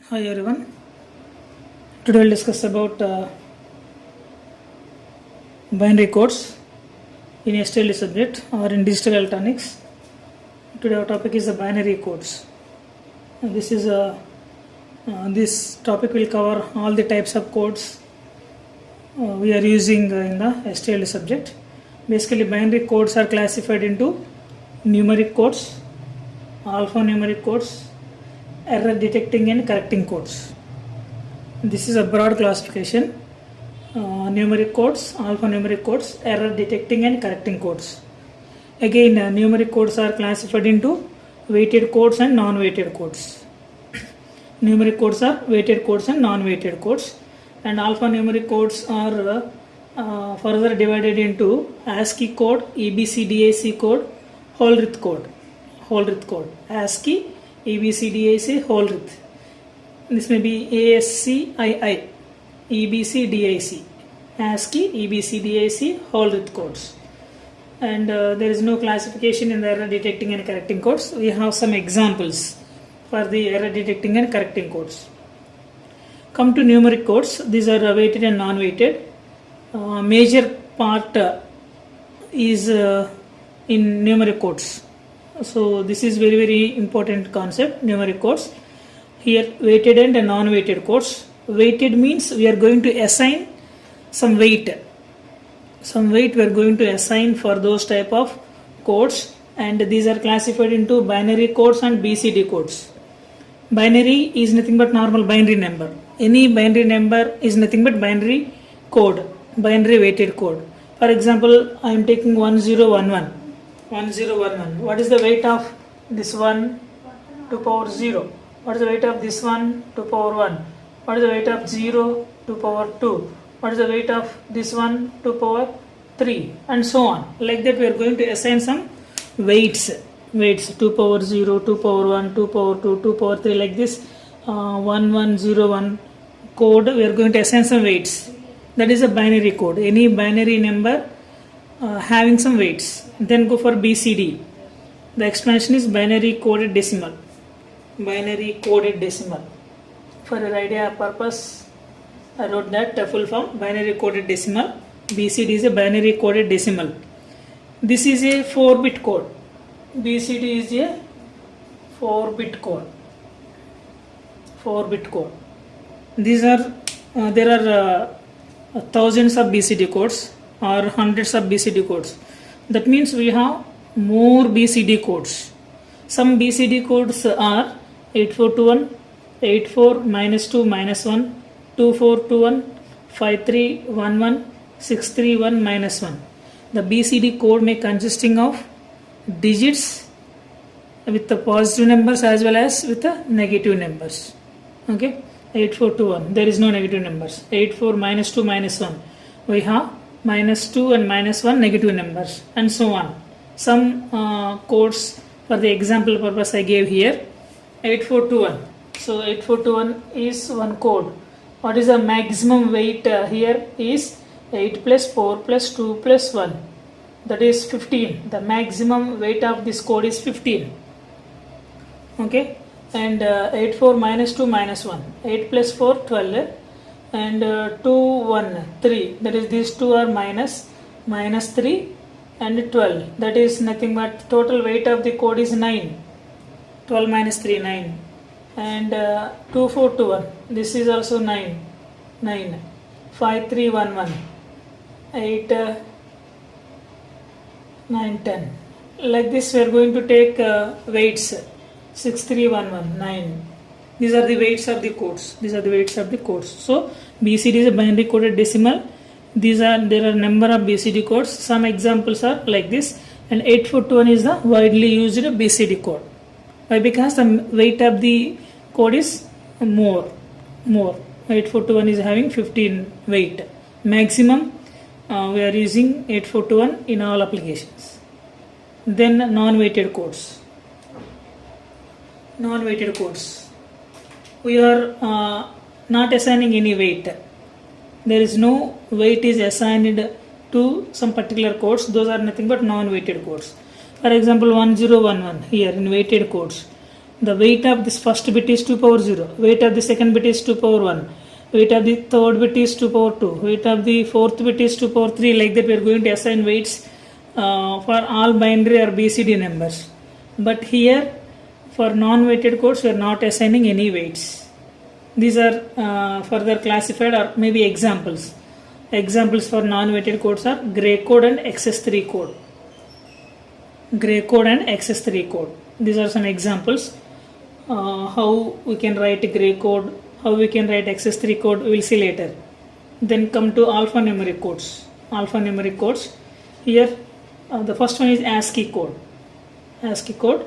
Hi everyone. Today we'll discuss about binary codes in STL subject or in digital electronics. Today our topic is the binary codes. This topic will cover all the types of codes we are using in the STL subject. Basically, binary codes are classified into numeric codes, alphanumeric codes, error detecting and correcting codes. This is a broad classification. Numeric codes, alphanumeric codes, error detecting and correcting codes. Again, numeric codes are classified into weighted codes and non-weighted codes. Numeric codes are weighted codes and non-weighted codes, and alphanumeric codes are further divided into ASCII code, EBCDIC code, Hollerith code, ASCII, EBCDIC, Hollerith. This may be ASCII, EBCDIC, ASCII, EBCDIC, Hollerith codes. And there is no classification in the error detecting and correcting codes. We have some examples for the error detecting and correcting codes. Come to numeric codes. These are weighted and non-weighted. Major part is in numeric codes. So this is very important concept, numeric codes. Here weighted and non-weighted codes. Weighted means we are going to assign some weight. Some weight we are going to assign for those type of codes, and these are classified into binary codes and BCD codes. Binary is nothing but normal binary number. Any binary number is nothing but binary code, binary weighted code. For example, I am taking 1011. 1011. What is the weight of this 1 to power 0? What is the weight of this 1 to power 1? What is the weight of 0 to power 2? What is the weight of this 1 to power 3? And so on. Like that we are going to assign some weights. 2 power 0, 2 power 1, 2 power 2, 2 power 3, like this 1101 code we are going to assign some weights. That is a binary code. Any binary number having some weights. Then go for BCD. The expansion is binary coded decimal. Binary coded decimal. For your idea purpose, I wrote that full form, binary coded decimal. BCD is a binary coded decimal. This is a 4-bit code. BCD is a 4-bit code. 4-bit code. These are there are thousands of BCD codes or hundreds of BCD codes. That means we have more BCD codes. Some BCD codes are 8421, 84 minus 2 minus 1, 2421, 5311, 631 minus 1. The BCD code may consisting of digits with the positive numbers as well as with the negative numbers. Okay, 8421. There is no negative numbers. 84 minus 2 minus 1. We have minus 2 and minus 1 negative numbers, and so on. Some codes for the example purpose I gave here. 8421. So 8421 is one code. What is the maximum weight here is 8 plus 4 plus 2 plus 1. That is 15. The maximum weight of this code is 15. Okay. And 84 minus 2 minus 1. 8 plus 4, 12. And 2, 1, 3. That is these two are minus 3 and 12. That is nothing but total weight of the code is 9. 12 minus 3, 9. And 2421. This is also 9. 5311. 8, 9, 10. Like this we are going to take weights. 6311, 9. These are the weights of the codes. So BCD is a binary coded decimal. There are number of BCD codes. Some examples are like this. And 8421 is the widely used BCD code. Why? Because the weight of the code is more. 8421 is having 15 weight. Maximum we are using 8421 in all applications. Then non-weighted codes. Non-weighted codes. We are not assigning any weight. There is no weight is assigned to some particular codes. Those are nothing but non-weighted codes. For example, 1011 here in weighted codes. the weight of this first bit is 2 power 0, weight of the second bit is 2 power 1, weight of the third bit is 2 power 2, weight of the fourth bit is 2 power 3. Like that we are going to assign weights for all binary or BCD numbers. But here for non-weighted codes we are not assigning any weights. These are further classified, or maybe examples. Examples for non-weighted codes are gray code and XS3 code. Gray code and XS3 code. These are some examples. How we can write gray code, how we can write XS3 code, we will see later. Then come to alphanumeric codes. Alphanumeric codes. Here the first one is ASCII code. ASCII code.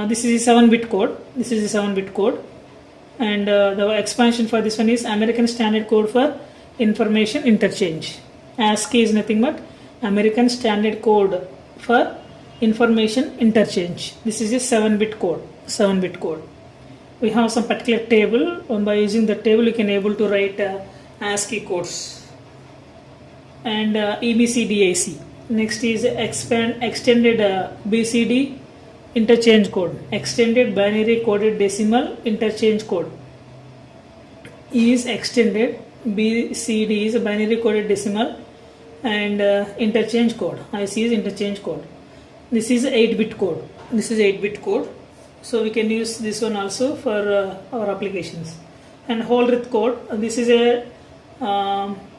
This is a 7-bit code. This is a 7-bit code. And the expansion for this one is American Standard Code for Information Interchange. ASCII is nothing but American Standard Code for Information Interchange. This is a 7-bit code. 7-bit code. We have some particular table, and by using the table you can able to write ASCII codes. And EBCDIC. Next is extended BCD interchange code. Extended binary coded decimal interchange code is extended. BCD is a binary coded decimal, and interchange code, IC is interchange code. This is 8-bit code. This is 8-bit code. So we can use this one also for our applications. And whole width code. This is a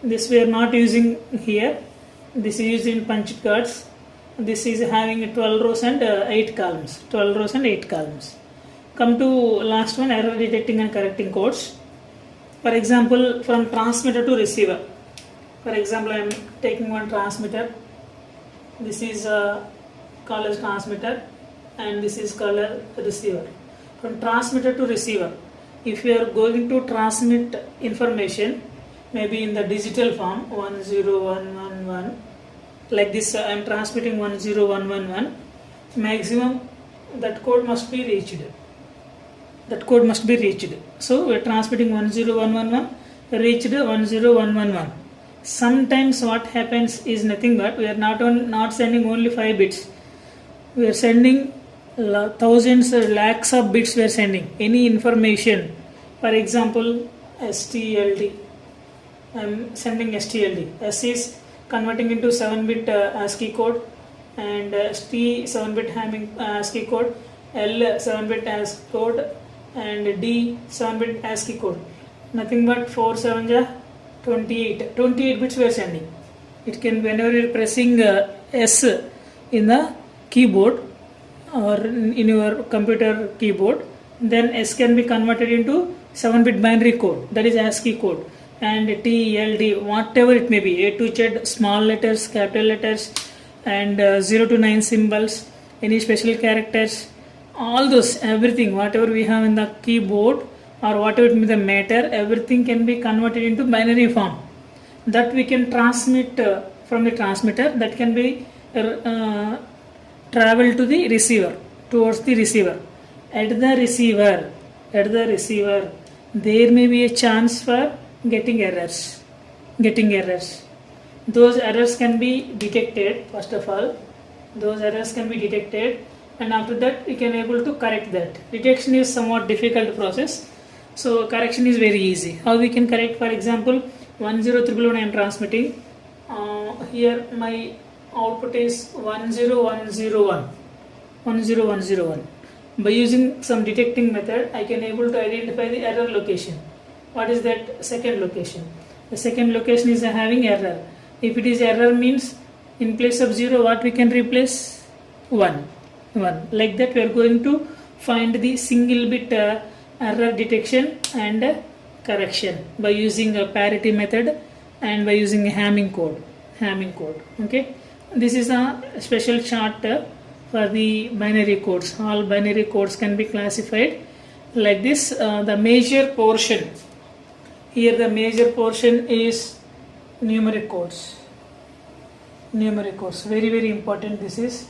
this we are not using here. This is used in punched cards. This is having 12 rows and 8 columns. 12 rows and 8 columns. Come to last one, error detecting and correcting codes. For example, from transmitter to receiver. For example, I am taking one transmitter. This is called as transmitter, and this is called as receiver. From transmitter to receiver, if you are going to transmit information, maybe in the digital form 10111, like this, I am transmitting 10111, maximum that code must be reached. That code must be reached. So we are transmitting 10111, reached 10111. Sometimes what happens is nothing but we are not sending only 5 bits. We are sending thousands or lakhs of bits. We are sending any information. For example, STLD. I am sending STLD. S is converting into 7-bit ASCII code, and T 7-bit ASCII code, L 7-bit ASCII code, and D 7-bit ASCII code. Nothing but 4 7 ja 28 bits we are sending. It can, whenever you are pressing S in the keyboard or in your computer keyboard, then S can be converted into 7-bit binary code, that is ASCII code. And T, L, D, whatever it may be, A to Z, small letters, capital letters, and 0 to 9 symbols, any special characters, all those, everything, whatever we have in the keyboard or whatever it may be the matter, everything can be converted into binary form. That we can transmit from the transmitter, that can be travel to the receiver, towards the receiver. At the receiver, there may be a chance for getting errors. Those errors can be detected. First of all, those errors can be detected, and after that we can able to correct that. Detection is somewhat difficult process, so correction is very easy. How we can correct? For example, 10111 I am transmitting. Here my output is 10101. By using some detecting method, I can able to identify the error location. What is that second location? The second location is having error. If it is error, means in place of 0 what we can replace? 1. Like that we are going to find the single bit error detection and correction by using a parity method and by using a Hamming code. Okay, this is a special chart for the binary codes. All binary codes can be classified like this. The major portion here, the major portion is numeric codes. Very, very important. This is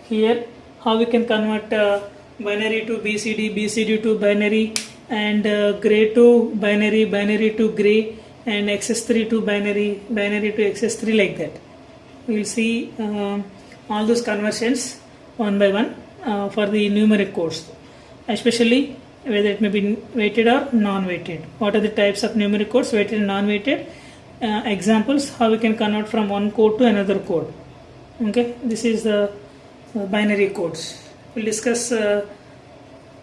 here how we can convert binary to BCD, BCD to binary, and gray to binary, binary to gray, and XS3 to binary, binary to XS3, like that. We will see all those conversions one by one for the numeric codes. especially whether it may be weighted or non-weighted. What are the types of numeric codes, weighted and non-weighted? Examples, how we can convert from one code to another code. Okay, this is the binary codes. We'll discuss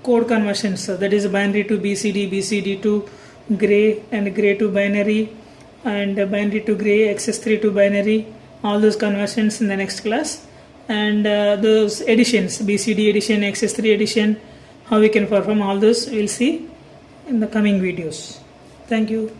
code conversions, that is binary to BCD, BCD to gray, and gray to binary, and binary to gray, XS3 to binary, all those conversions in the next class. And those additions, BCD addition, XS3 addition, how we can perform all those, we'll see in the coming videos. Thank you.